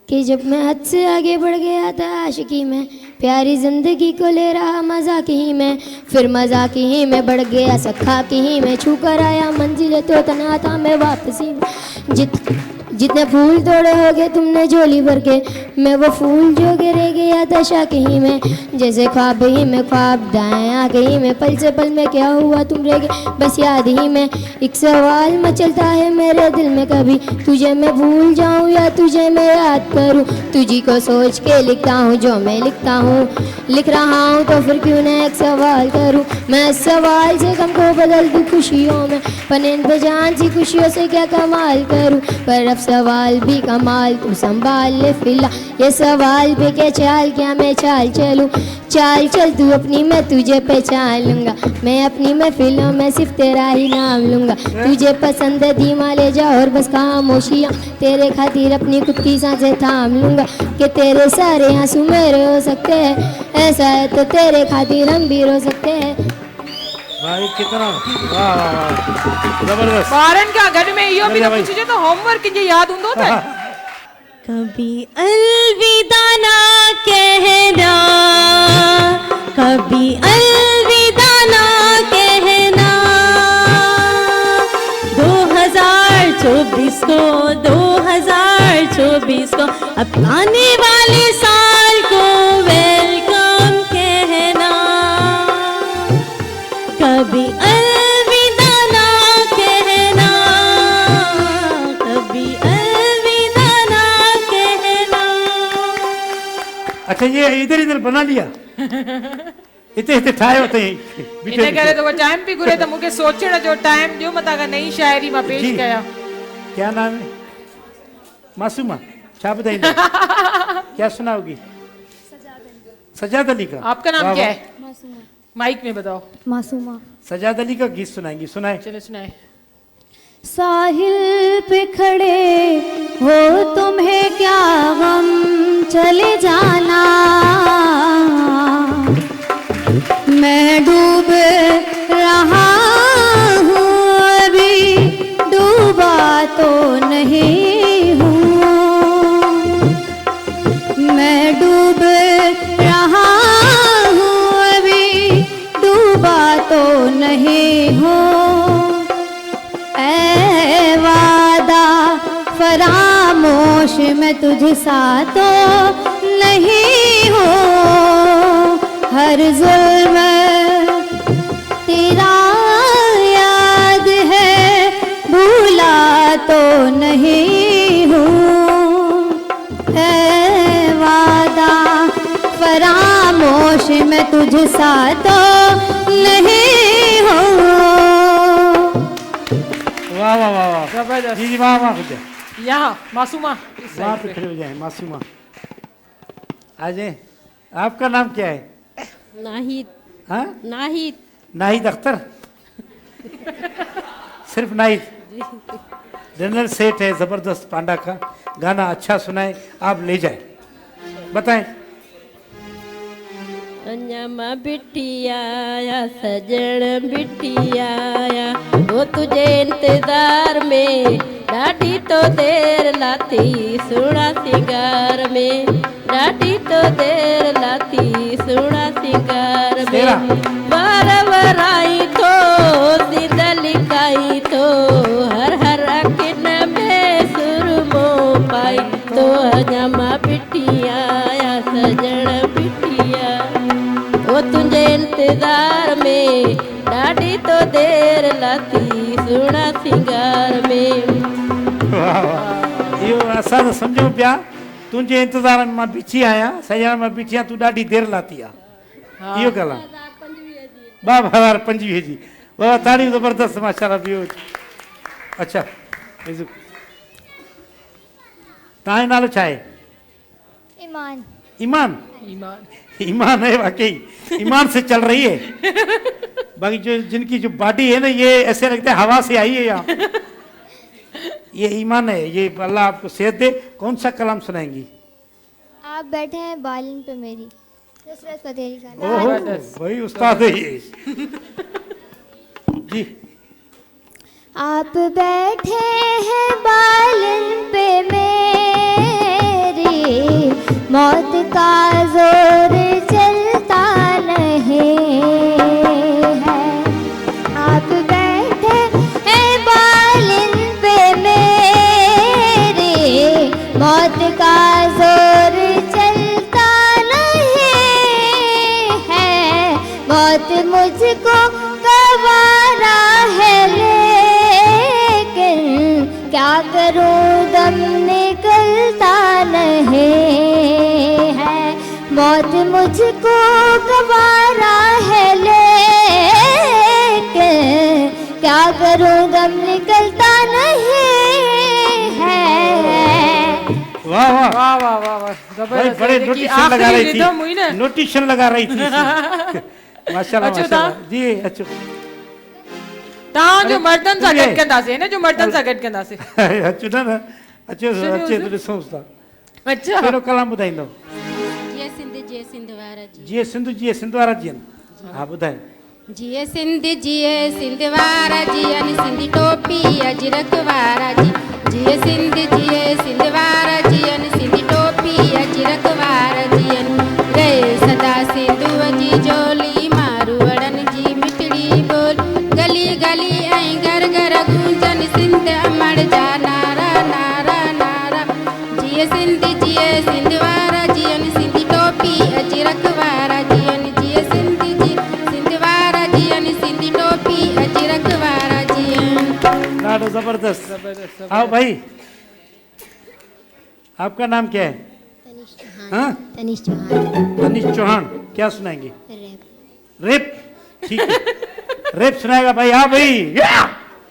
कि जब मैं हद से आगे बढ़ गया था आशिकी में, प्यारी जिंदगी को ले रहा मजाक ही में, फिर मजाक ही में बढ़ गया सखा की ही में, छू कर आया मंजिल तो तना था मैं वापसी में। जितने फूल तोड़े होगे तुमने झोली भर के, मैं वो फूल जो गिरे गया था शाक ही में, जैसे ख्वाब ही में ख्वाब दाएं आगे ही में, पल से पल में क्या हुआ तुम रह गए बस याद ही में। एक सवाल मचलता है मेरे दिल में, कभी तुझे मैं भूल जाऊं या तुझे मैं याद करूं, तुझी को सोच के लिखता हूँ जो मैं लिखता हूँ, लिख रहा हूँ तो फिर क्यों ना एक सवाल करूं, मैं इस सवाल से गम को बदल दूं खुशियों में, पनेन बेजान सी खुशियों से क्या कमाल करूं, पर अब सवाल भी कमाल तू संभाल ले फिलहाल, ये सवाल पे क्या चाल क्या मैं चाल चलूं, चाल चल तू अपनी मैं तुझे पहचान लूंगा, मैं अपनी महफिलों में सिर्फ तेरा ही नाम लूंगा, तुझे पसंद है धीमा ले जा और बस खामोशियां, तेरे खातिर अपनी खुद की सांसें थाम लूंगा, कि तेरे सारे आंसू मेरे हो सकते हैं, ऐसा है तो तेरे खातिर हम भी रो सकते हैं। भाई कितना वाह वाह वाह जबरदस्त बारन का घर में यो भी तो पूछे तो होमवर्क जे याद हुंदो था। कभी अलविदा ना कहना, कभी अलविदा ना कहना, 2024 को 2024 को अब आने वाले साल को वेलकम कहना, कभी अलविदा ना कहना, कभी अलविदा ना कहना। अच्छा ये इधर इधर बना लिया इतने इतने ठाए होते हैं इने करे तो वो टाइम भी गुरे तो मुके सोचण जो टाइम जो मता का नई शायरी में पेश जी। किया। क्या नाम है? मासूमा। क्या बताएंगे? क्या सुनाओगी? सजाद अली का। आपका नाम वाह, क्या वाह। है? माइक में बताओ। मासूमा। सजाद अली का गीत सुनाएंगी, सुनाए। चलो सुनाए। साहिल पे खड़े हो तुम्हें क्या गम, चले जाना, मैं डूब रहा हूँ अभी डूबा तो नहीं हूँ, मैं डूब रहा हूँ अभी डूबा तो नहीं हूँ, ऐ वादा फरामोश मैं तुझ सा तो नहीं हूँ, हर जुल्म तेरा याद है भूला तो नहीं हूँ, ऐ वादा फरामोश मैं तुझ सा तो नहीं हूँ। वाह वाह वाह वाह जबरदस्त। जी जी वाह वाह हो जाए यहाँ मासूमा इस वहाँ साइड पे पे। खड़े हो जाए मासूमा। आ जाए। आपका नाम क्या है? नाहिद। हाँ नाहिद। नाहिद अख्तर। सिर्फ नाहिद। जनरल सेठ है जबरदस्त पांडा का, गाना अच्छा सुनाए, आप ले जाए, बताएं। अंजमा बिटिया या सजन बिटिया या वो तुझे इंतजार में डाटी तो देर लाती सुना सिंगार में, डाटी तो देर लाती सुना सिंगार में, बार आई तो सीधा लिखाई तो हर हर अकिन में सुरमो पाई तो अंजमा बिटिया या सजन बिटिया वो तुझे इंतजार में डाटी तो देर लाती सुना सिंगार में। वाह वाह इहो असां त सम्झूं पिया तुंहिंजे इंतज़ार में मां बीठी आहियां, सॼण मां बीठी आहियां, तूं ॾाढी देरि लाती आहे, इहो ॻाल्हि आहे। 2025 जी वाह ताड़ियूं ज़बरदस्त माशाल्लाह। ॿियो अच्छा तव्हांजो नालो छा आहे? ईमान। ईमान। ईमान। ईमान है वाकई, ईमान से चल रही है। बाकी जो जिनकी जो बॉडी है ना ये ऐसे लगता है हवा से आई है यहाँ। ये ईमान है, ये अल्लाह आपको सेहत दे। कौन सा कलाम सुनाएंगी? आप बैठे हैं बालन पे मेरी, नुसरत फतेह अली खान। ओहो भाई उस्ताद है ये जी। आप बैठे हैं बालन पे मेरी, मौत का जोर चलता नहीं है। आप बैठे हैं बालिन पे मेरे, मौत का जोर चलता नहीं है। मौत मुझको गवारा है लेकिन क्या करूं दम निकलता नहीं है। मौत मुझको गवारा है लेकिन क्या करूं दम निकलता नहीं है। वाह वाह वाह वाह वाह वाह भाई जबरदस्त बड़े है। देखिए, नोटिशन लगा आखिरी रही रिदम हुई ना थी, नोटिशन लगा रही थी। माशाल्लाह अच्छो माशाल्लाह जी अच्छो। तव्हां जो मर्दनि सां तुंहिंजे- गॾु कंदासीं न जो मर्दनि सां गॾु कंदासीं अच्छो न अच्छो अच्छे तो ॾिसूं था। अच्छा कहिड़ो कलाम ॿुधाईंदो? जिए सिंध वारा जी जीअं सिंध वारा जी आहिनि। हा ॿुधाए। जिए सिंध वारा जी अन सिंधी टोपी अजरक वारा जी। जिए सिंध वारा जी अन सिंधी टोपी अजरक वारा जी अन रे सदा सिंधुअ जी जोली मारू वड़न जी मिठड़ी बोल गली गली ऐं घर घर गूंजन सिंध अमर जा नारा नारा नारा। जिए सिंध वारा जी अन सिंधी टोपी अजरक वारा जी अन जिए सिंध वारा जी अन सिंधी टोपी अजरक वारा जी अन। ॾाढो जबरदस्त। आओ भाई, आपका नाम क्या है? तनिष्क चौहान। हाँ? तनिष्क चौहान। तनिष्क चौहान। क्या सुनाएंगे? रैप। रेप। ठीक है, रेप सुनाएगा भाई। हाँ भाई, या!